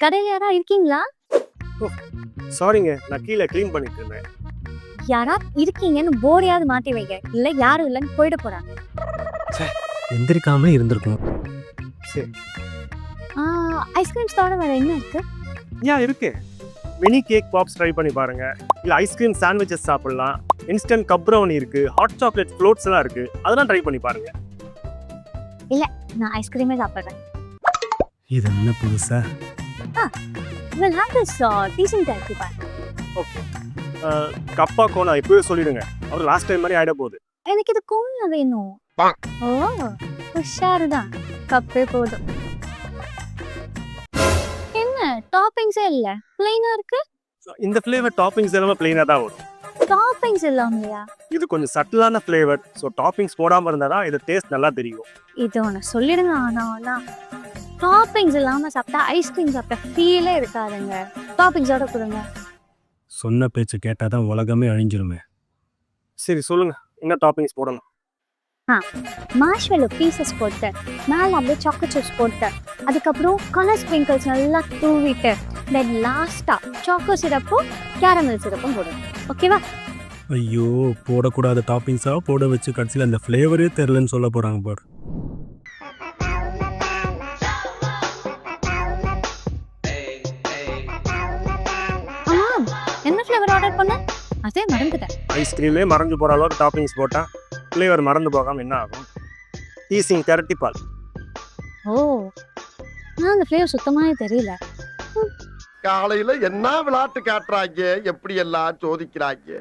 கடையில யாரா இருக்கீங்களா? சாரிங்க, நான் கீழே க்ளீன் பண்ணிட்டு இருந்தேன். யாரா இருக்கீங்கன்னு போர்டையாவது மாட்டி வைங்க. இல்ல யாரும் இல்லைன்னு போயிட போறாங்க. எந்திரிக்காம இருந்திருக்கணும். சரி. ஐஸ்கிரீம் ஸ்டார்ல வேற என்ன இருக்கு? இருக்கு. மினி கேக் பாப்ஸ் ட்ரை பண்ணி பாருங்க. இல்ல ஐஸ்கிரீம் சாண்ட்விச்சஸ் சாப்பிடலாம். இன்ஸ்டன்ட் கப் ப்ரௌனி இருக்கு. ஹாட் சாக்லேட் ஃப்ளோட்ஸ் எல்லாம் இருக்கு. அதெல்லாம் ட்ரை பண்ணி பாருங்க. நான் ஐஸ்கிரீமே சாப்பிடுறேன். இது என்ன புதுசா? We'll have this teasing taxi bar. Okay. கப்பா கோனா இப்பவே சொல்லிடுங்க. அவர் லாஸ்ட் டைம் மாதிரி ஆயிட போகுது. எனக்கு இது கோனா வேணும். ஓ உஷாருதான். கப்பே போதும். என்ன டாப்பிங்ஸே இல்ல, பிளைனா இருக்கு. இந்த ஃப்ளேவர் டாப்பிங்ஸ் எல்லாமே பிளெயினா தான் வரும். டாப்பிங்ஸ் இல்லாமலையா? இது கொஞ்சம் சட்டிலான ஃப்ளேவர். ஸோ டாப்பிங்ஸ் போடாம இருந்தா தான் இது டேஸ்ட் நல்லா தெரியும். இது ஒன்று சொல்லிடுங்க. ஆனா டாப்பிங்ஸ் இல்லாம சாப்பிட்டா ஐஸ்கிரீம் சாப்பிட்ட ஃபீலே இருக்காதுங்க. டாப்பிங்ஸோட கொடுங்க. சொன்ன பேச்சு கேட்டாதான் உலகமே அழிஞ்சிருமே. சரி சொல்லுங்க, என்ன டாப்பிங்ஸ் போடணும்? மார்ஷ்மெல்லோ பீசஸ் போட்டு மேலே அப்படியே சாக்லேட் சிப்ஸ் போட்டு அதுக்கப்புறம் கலர் ஸ்ப்ரிங்கிள்ஸ் நல்லா தூவிட்டு தென் லாஸ்ட்டாக சாக்கோ சிரப்பும் கேரமல் சிரப்பும் போடுங்க. ஓகேவா? ஐயோ, போடக்கூடாத டாப்பிங்ஸா போட வச்சு கடைசியில் அந்த ஃப்ளேவரே தெரிலன்னு சொல்ல போறாங்க பாரு. என்ன ஃப்ளேவர் ஆர்டர் பண்ண? அதே மறந்துட்டேன். ஐஸ்கிரீமே மறந்து போற அளவுக்கு டாப்பிங்ஸ் போட்டா ஃப்ளேவர் மறந்து போகாம என்ன ஆகும்? டீசிங் திரட்டிப்பால். ஓ, நான் அந்த ஃப்ளேவர் சுத்தமாவே தெரியல. காலையில என்ன விளையாட்டு காட்டுறாங்க, எப்படி எல்லாம் சோதிக்கிறாங்க.